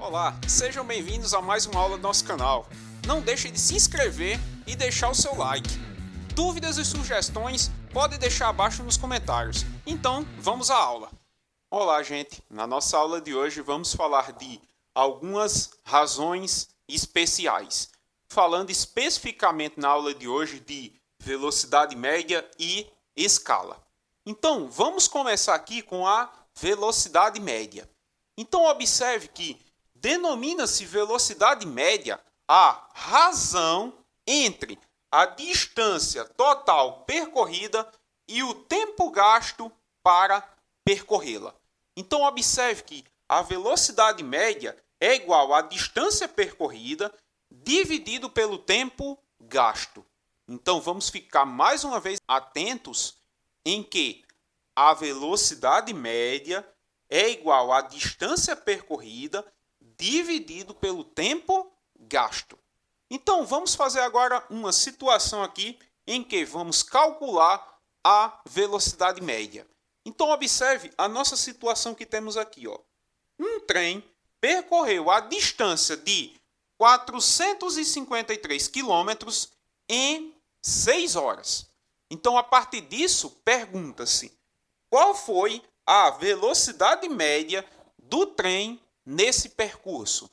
Olá, sejam bem-vindos a mais uma aula do nosso canal. Não deixe de se inscrever e deixar o seu like. Dúvidas e sugestões pode deixar abaixo nos comentários. Então, vamos à aula. Olá, gente. Na nossa aula de hoje vamos falar de algumas razões especiais. Falando especificamente na aula de hoje de velocidade média e escala. Então, vamos começar aqui com a velocidade média. Então, observe que denomina-se velocidade média a razão entre a distância total percorrida e o tempo gasto para percorrê-la. Então, observe que a velocidade média é igual à distância percorrida dividido pelo tempo gasto. Então, vamos ficar mais uma vez atentos em que a velocidade média é igual à distância percorrida dividido pelo tempo gasto. Então, vamos fazer agora uma situação aqui em que vamos calcular a velocidade média. Então, observe a nossa situação que temos aqui. Um trem percorreu a distância de 453 quilômetros em 6 horas. Então, a partir disso, pergunta-se qual foi a velocidade média do trem nesse percurso.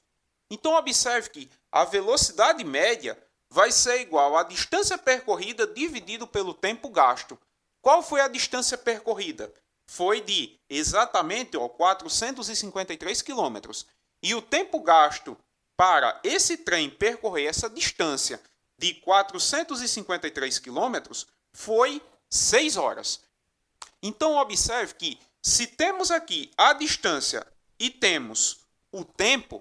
Então, observe que a velocidade média vai ser igual à distância percorrida dividido pelo tempo gasto. Qual foi a distância percorrida? Foi de exatamente 453 quilômetros. E o tempo gasto para esse trem percorrer essa distância de 453 quilômetros foi 6 horas. Então, observe que se temos aqui a distância e temos o tempo,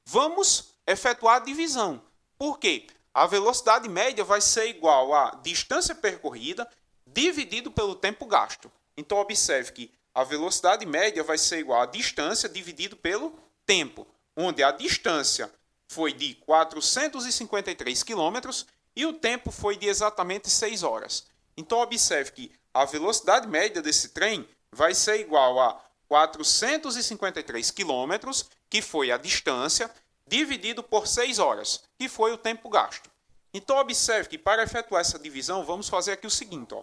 vamos efetuar a divisão. Por quê? A velocidade média vai ser igual à distância percorrida dividido pelo tempo gasto. Então, observe que a velocidade média vai ser igual à distância dividido pelo tempo, onde a distância foi de 453 quilômetros e o tempo foi de exatamente 6 horas. Então, observe que a velocidade média desse trem vai ser igual a 453 quilômetros, que foi a distância, dividido por 6 horas, que foi o tempo gasto. Então, observe que para efetuar essa divisão, vamos fazer aqui o seguinte.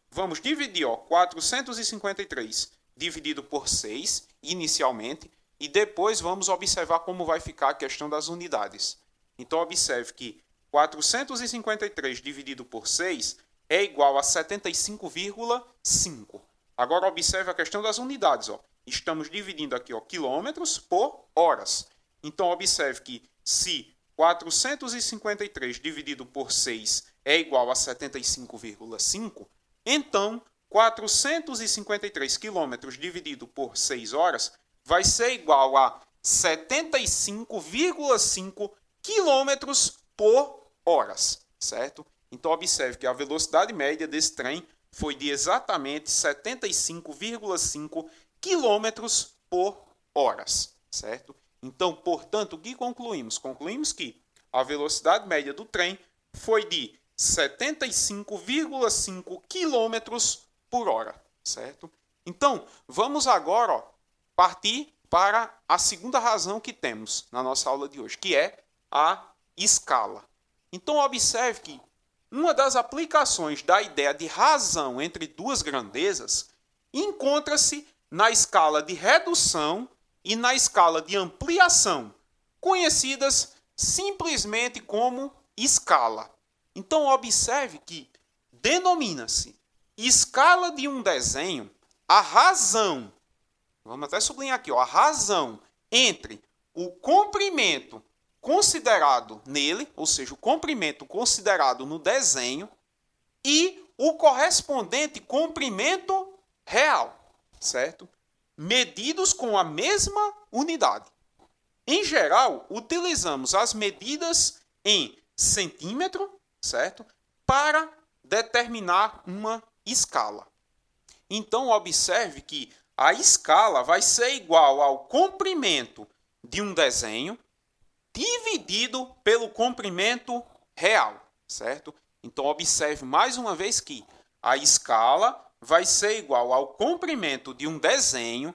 Vamos dividir 453 dividido por 6, inicialmente, e depois vamos observar como vai ficar a questão das unidades. Então, observe que 453 dividido por 6 é igual a 75,5. Agora, observe a questão das unidades. Estamos dividindo aqui quilômetros por horas. Então, observe que se 453 dividido por 6 é igual a 75,5, então 453 quilômetros dividido por 6 horas vai ser igual a 75,5 quilômetros por horas, certo? Então, observe que a velocidade média desse trem foi de exatamente 75,5 quilômetros por horas, certo? Então, portanto, o que concluímos? Concluímos que a velocidade média do trem foi de 75,5 quilômetros por hora, certo? Então, vamos agora partir para a segunda razão que temos na nossa aula de hoje, que é a escala. Então, observe que uma das aplicações da ideia de razão entre duas grandezas encontra-se na escala de redução e na escala de ampliação, conhecidas simplesmente como escala. Então, observe que denomina-se escala de um desenho a razão, vamos até sublinhar aqui, a razão entre o comprimento considerado nele, ou seja, o comprimento considerado no desenho, e o correspondente comprimento real, certo? Medidos com a mesma unidade. Em geral, utilizamos as medidas em centímetro, certo? Para determinar uma escala. Então, observe que a escala vai ser igual ao comprimento de um desenho dividido pelo comprimento real, certo? Então, observe mais uma vez que a escala vai ser igual ao comprimento de um desenho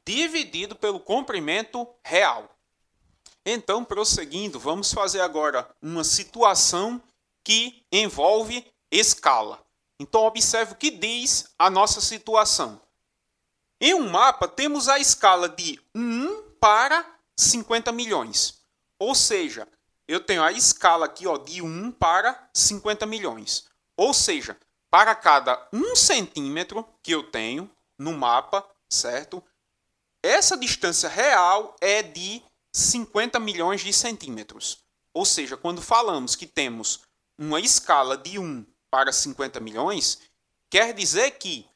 dividido pelo comprimento real. Então, prosseguindo, vamos fazer agora uma situação que envolve escala. Então, observe o que diz a nossa situação. Em um mapa, temos a escala de 1 para 50 milhões. Ou seja, eu tenho a escala aqui de 1 para 50 milhões. Ou seja, para cada 1 centímetro que eu tenho no mapa, certo? Essa distância real é de 50 milhões de centímetros. Ou seja, quando falamos que temos uma escala de 1 para 50 milhões, quer dizer que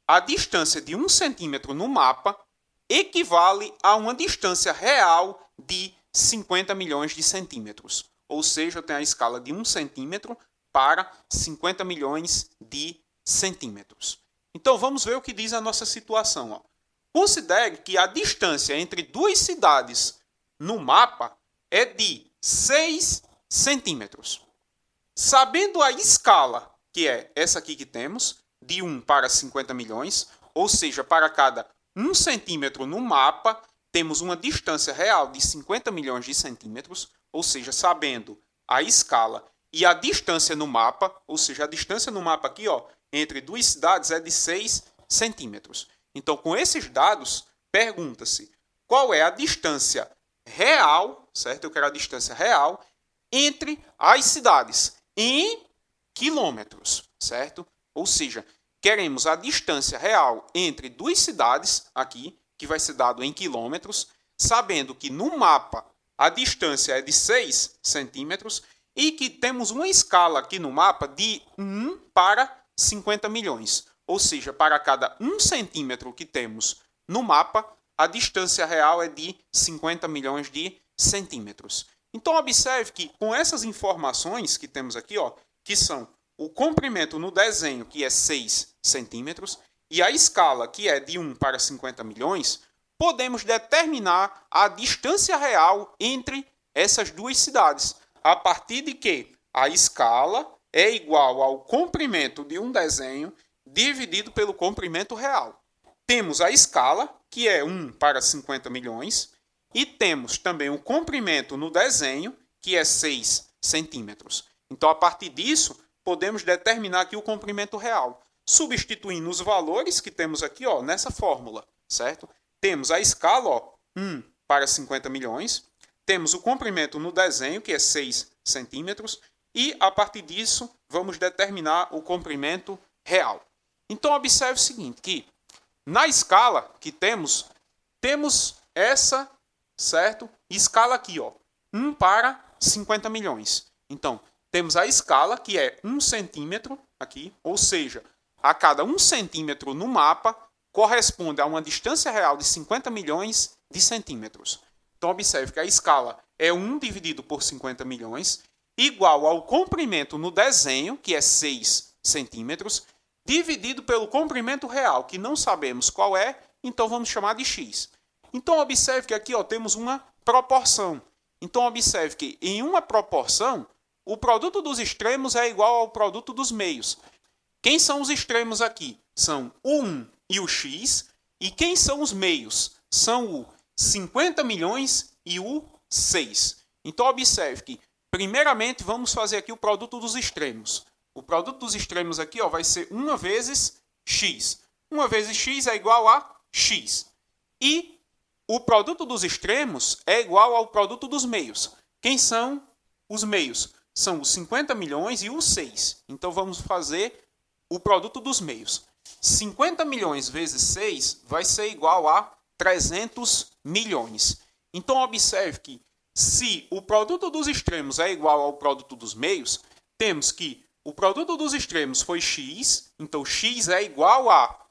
a distância de 1 centímetro no mapa equivale a uma distância real de 50 milhões de centímetros. Ou seja, eu tenho a escala de 1 centímetro para 50 milhões de centímetros. Então, vamos ver o que diz a nossa situação. Considere que a distância entre duas cidades no mapa é de 6 centímetros. Sabendo a escala, que é essa aqui que temos, de 1 para 50 milhões, ou seja, para cada 1 centímetro no mapa, temos uma distância real de 50 milhões de centímetros, ou seja, sabendo a escala e a distância no mapa, ou seja, a distância no mapa aqui, entre duas cidades é de 6 centímetros. Então, com esses dados, pergunta-se qual é a distância real, certo? Eu quero a distância real entre as cidades em quilômetros, certo? Ou seja, queremos a distância real entre duas cidades aqui, que vai ser dado em quilômetros, sabendo que no mapa a distância é de 6 centímetros e que temos uma escala aqui no mapa de 1 para 50 milhões. Ou seja, para cada 1 centímetro que temos no mapa, a distância real é de 50 milhões de centímetros. Então, observe que com essas informações que temos aqui, que são o comprimento no desenho, que é 6 centímetros, e a escala, que é de 1 para 50 milhões, podemos determinar a distância real entre essas duas cidades, a partir de que a escala é igual ao comprimento de um desenho dividido pelo comprimento real. Temos a escala, que é 1 para 50 milhões, e temos também o comprimento no desenho, que é 6 centímetros. Então, a partir disso, podemos determinar aqui o comprimento real, substituindo os valores que temos aqui nessa fórmula, certo? Temos a escala, 1 para 50 milhões, temos o comprimento no desenho, que é 6 centímetros, e, a partir disso, vamos determinar o comprimento real. Então, observe o seguinte, que na escala que temos essa, certo? Escala aqui, 1 para 50 milhões. Então, temos a escala, que é 1 centímetro aqui, ou seja, a cada 1 centímetro no mapa corresponde a uma distância real de 50 milhões de centímetros. Então, observe que a escala é 1 dividido por 50 milhões, igual ao comprimento no desenho, que é 6 centímetros, dividido pelo comprimento real, que não sabemos qual é, então vamos chamar de x. Então, observe que aqui temos uma proporção. Então, observe que em uma proporção, o produto dos extremos é igual ao produto dos meios. Quem são os extremos aqui? São o 1 e o x. E quem são os meios? São o 50 milhões e o 6. Então, observe que, primeiramente, vamos fazer aqui o produto dos extremos. O produto dos extremos aqui vai ser 1 vezes x. 1 vezes x é igual a x. E o produto dos extremos é igual ao produto dos meios. Quem são os meios? São os 50 milhões e os 6. Então, vamos fazer o produto dos meios. 50 milhões vezes 6 vai ser igual a 300 milhões. Então, observe que se o produto dos extremos é igual ao produto dos meios, temos que o produto dos extremos foi x, então x é igual a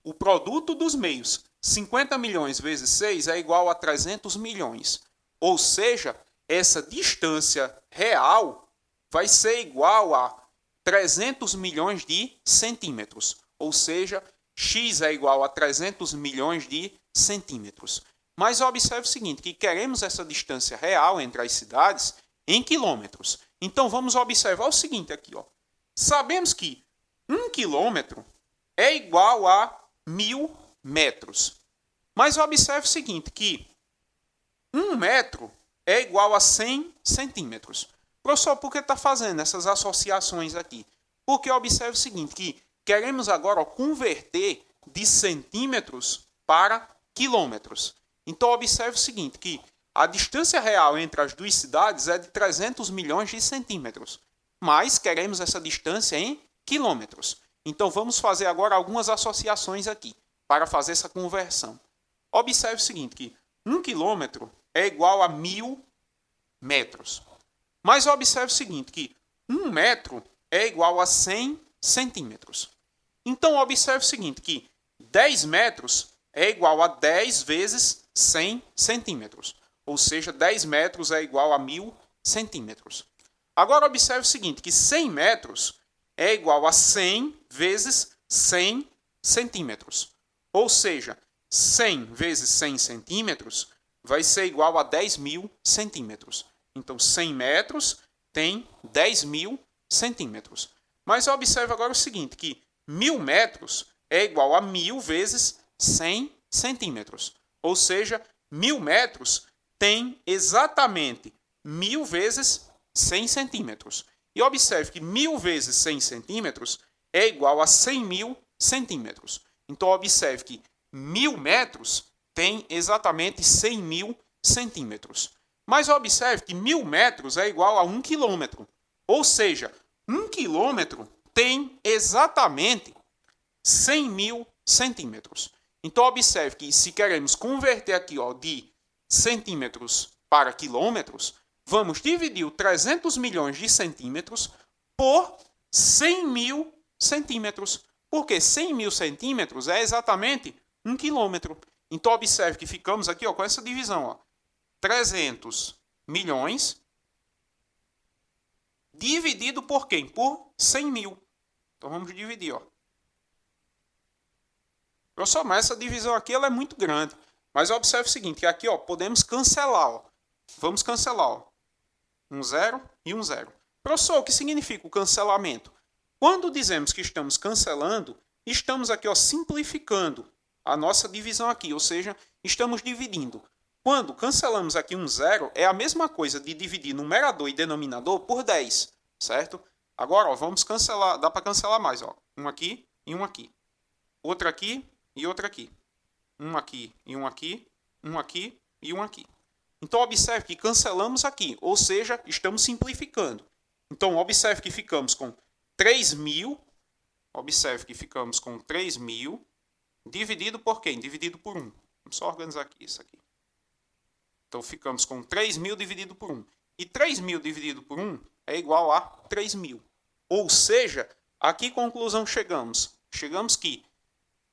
o produto dos meios. 50 milhões vezes 6 é igual a 300 milhões. Ou seja, essa distância real vai ser igual a 300 milhões de centímetros. Ou seja, x é igual a 300 milhões de centímetros. Mas observe o seguinte, que queremos essa distância real entre as cidades em quilômetros. Então, vamos observar o seguinte aqui, Sabemos que 1 quilômetro é igual a 1000 metros. Mas observe o seguinte, que 1 metro é igual a 100 centímetros. Professor, por que está fazendo essas associações aqui? Porque observe o seguinte, que queremos agora converter de centímetros para quilômetros. Então, observe o seguinte, que a distância real entre as duas cidades é de 300 milhões de centímetros, mas queremos essa distância em quilômetros. Então, vamos fazer agora algumas associações aqui, para fazer essa conversão. Observe o seguinte, que 1 quilômetro é igual a 1000 metros. Mas observe o seguinte, que 1 metro é igual a 100 centímetros. Então, observe o seguinte, que 10 metros é igual a 10 vezes 100 centímetros. Ou seja, 10 metros é igual a 1000 centímetros. Agora, observe o seguinte, que 100 metros é igual a 100 vezes 100 centímetros. Ou seja, 100 vezes 100 centímetros vai ser igual a 10.000 centímetros. Então, 100 metros tem 10.000 centímetros. Mas observe agora o seguinte, que 1.000 metros é igual a 1.000 vezes 100 centímetros. Ou seja, 1.000 metros tem exatamente 1.000 vezes 100 centímetros. E observe que 1.000 vezes 100 centímetros é igual a 100.000 centímetros. Então, observe que 1.000 metros tem exatamente 100.000 centímetros. Mas observe que 1.000 metros é igual a 1 quilômetro. Ou seja, 1 quilômetro tem exatamente 100.000 centímetros. Então, observe que se queremos converter aqui de centímetros para quilômetros, vamos dividir o 300 milhões de centímetros por 100.000 centímetros. Porque 100.000 centímetros é exatamente 1 quilômetro. Então, observe que ficamos aqui com essa divisão. 300 milhões dividido por quem? Por 100.000. Então, vamos dividir. Professor, mas essa divisão aqui ela é muito grande. Mas observe o seguinte, que aqui podemos cancelar. Vamos cancelar. Um 0 e um 0. Professor, o que significa o cancelamento? Quando dizemos que estamos cancelando, estamos aqui simplificando a nossa divisão aqui, ou seja, estamos dividindo. Quando cancelamos aqui um 0, é a mesma coisa de dividir numerador e denominador por 10, certo? Agora, vamos cancelar, dá para cancelar mais, um aqui e um aqui. Outro aqui e outro aqui. Um aqui e um aqui, um aqui e um aqui. Então, observe que cancelamos aqui, ou seja, estamos simplificando. Então, observe que ficamos com 3.000, observe que ficamos com 3.000, dividido por quem? Dividido por 1. Vamos só organizar aqui isso aqui. Então, ficamos com 3.000 dividido por 1. E 3.000 dividido por 1 é igual a 3.000. Ou seja, a que conclusão chegamos? Chegamos que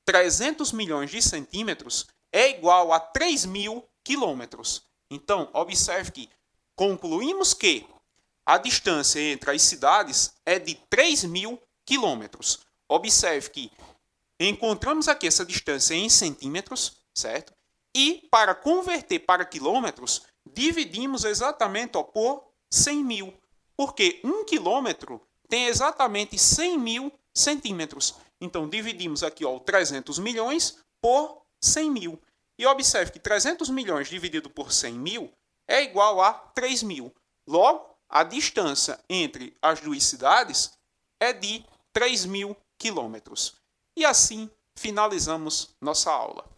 300 milhões de centímetros é igual a 3.000 quilômetros. Então, observe que concluímos que a distância entre as cidades é de 3.000 quilômetros. Observe que encontramos aqui essa distância em centímetros, certo? E para converter para quilômetros, dividimos exatamente por 100.000. Porque 1 quilômetro tem exatamente 100.000 centímetros. Então, dividimos aqui 300 milhões por 100.000. E observe que 300 milhões dividido por 100.000 é igual a 3.000. Logo, a distância entre as duas cidades é de 3.000 quilômetros. E assim finalizamos nossa aula.